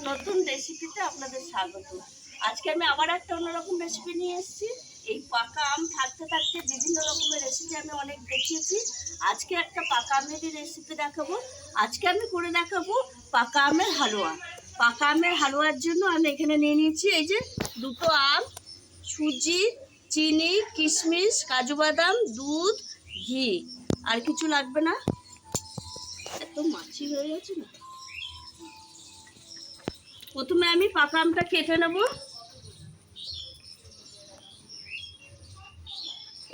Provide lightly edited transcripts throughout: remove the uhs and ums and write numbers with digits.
নতুন রেসিপিতে আপনাদের স্বাগত। আজকে আমি আবার একটা অন্যরকম রেসিপি নিয়ে এসেছি। এই পাকা আম থাকতে থাকতে বিভিন্ন রকমের রেসিপি আমি অনেক দেখিয়েছি। আজকে একটা পাকা আমেরই রেসিপি দেখাবো। আজকে আমি করে দেখাবো পাকা আমের হালুয়া। পাকা আমের হালুয়ার জন্য আমি এখানে নিয়ে নিয়েছি এই যে দুটো আম, সুজি, চিনি, কিশমিশ, কাজু বাদাম, দুধ, ঘি। আর কিছু লাগবে না। এত মাছি হয়ে গেছে না। প্রথমে আমি পাকা আমটা কেটে নেব।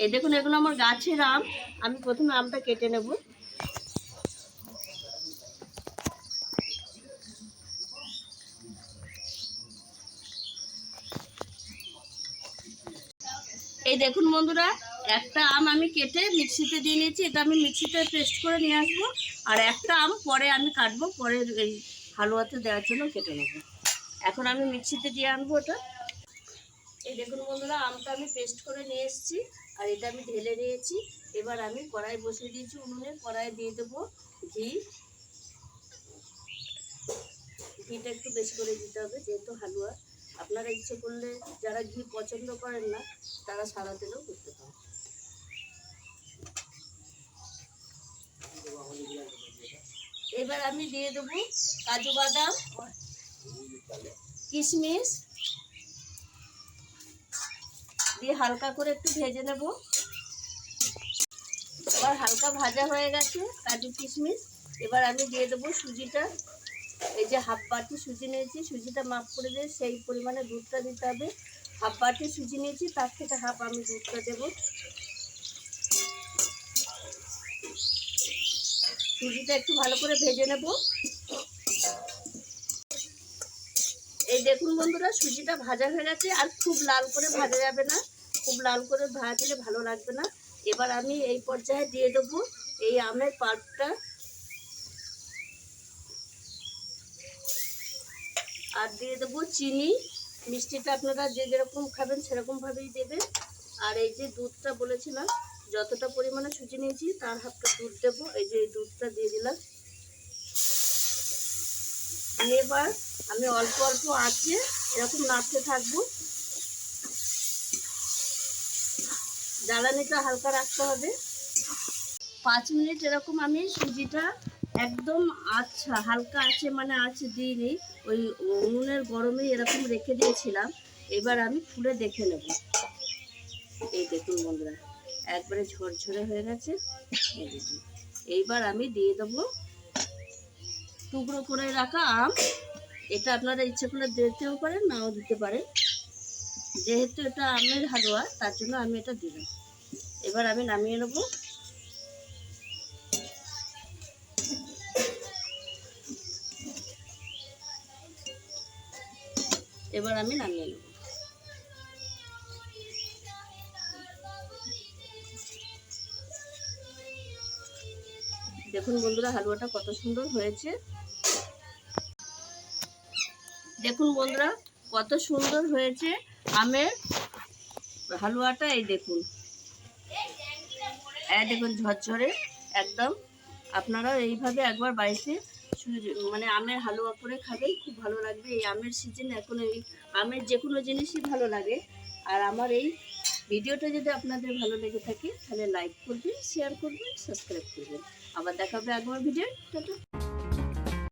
এই দেখুন, এগুলো আমার গাছের আম। আমি প্রথমে আমটা কেটে নেব। এই দেখুন বন্ধুরা, একটা আম আমি কেটে মিক্সিতে দিয়ে নিয়েছি। এটা আমি মিক্সিতে পেস্ট করে নিয়ে আসবো। আর একটা আম পরে আমি কাটবো, পরে এই হালুয়াতে দেওয়ার জন্য কেটে নেব। এখন আমি মিক্সিতে দিয়ে আনবো ওটা। এই দেখুন বন্ধুরা, আমটা আমি পেস্ট করে নিয়ে এসেছি। আর এটা আমি ঢেলে নিয়েছি। এবার আমি কড়াই বসিয়ে দিয়েছি উনুনে। কড়াই দিয়ে দেবো ঘি। ঘিটা একটু বেশি করে দিতে হবে, যেহেতু হালুয়া। আপনারা ইচ্ছে করলে যারা ঘি পছন্দ করেন না তারা সাদা তেলেও করতে পারেন। এবার আমি দিয়ে দেবো কাজু বাদাম, কিশমিশ দিয়ে হালকা করে একটু ভেজে নেব। এবার হালকা ভাজা হয়ে গেছে কাজু কিশমিশ। এবার আমি দিয়ে দেবো সুজিটা। এই যে হাফ বাটি সুজি নিয়েছি, সুজিটা মাপ করে দিয়ে সেই পরিমাণে দুধটা দিতে হবে। হাফ বাটি সুজি নিয়েছি, তার থেকে হাফ আমি দুধটা দেবো। সুজিটা একটু ভালো করে ভেজে নেব। এই দেখুন বন্ধুরা, সুজিটা ভাজা হয়ে গেছে। আর খুব লাল করে ভাজা যাবে না, খুব লাল করে ভাজলে ভালো লাগবে না। এবার আমি এই পর্যায়ে দিয়ে দেবো এই আমের পাল্পটা। আর দিয়ে দেবো চিনি। মিষ্টিটা আপনারা যে যেরকম খাবেন সেরকমভাবেই দেবেন। আর এই যে দুধটা বলেছিলাম, যতটা পরিমাণে সুজি নিয়েছি তার হাফটা দুধ দেবো। এই যে এই দুধটা দিয়ে দিলাম। এবার আমি অল্প অল্প আঁচে এরকম নাড়তে থাকবো। জ্বালানিটা হালকা রাখতে হবে। 5 মিনিট এরকম আমি সুজিটা একদম আচ্ছা হালকা আছে, মানে আছে দিইনি, ওই উনুনের গরমে এরকম রেখে দিয়েছিলাম। এবার আমি খুলে দেখে নেব। এই দেখুন বন্ধুরা, একবারে ঝরঝরে হয়ে গেছে। এই দেখুন, এইবার আমি দিয়ে দেবো টুকরো করে রাখা আম। এটা আপনারা ইচ্ছে করলে দিতেও পারেন, নাও দিতে পারেন। যেহেতু এটা আমের হালুয়া তার জন্য আমি এটা দিলাম। এবার আমি নামিয়ে নেব। এবার আমি নামিয়ে নেব। দেখুন বন্ধুরা, হালুয়াটা কত সুন্দর হয়েছে। দেখুন বন্ধুরা, কত সুন্দর হয়েছে আমের হালুয়াটা। এই দেখুন, দেখুন ঝরঝরে একদম। আপনারা এইভাবে একবার বাড়িতে মানে আমের হালুয়া করে খাবেন, খুব ভালো লাগবে। এই আমের সিজনে এখন এই আমের যে কোনো জিনিসই ভালো লাগে। আর আমার এই ভিডিওটা যদি আপনাদের ভালো লেগে থাকে তাহলে লাইক করবেন, শেয়ার করবেন, সাবস্ক্রাইব করবেন। আবার দেখা হবে আগামী ভিডিও। টাটা।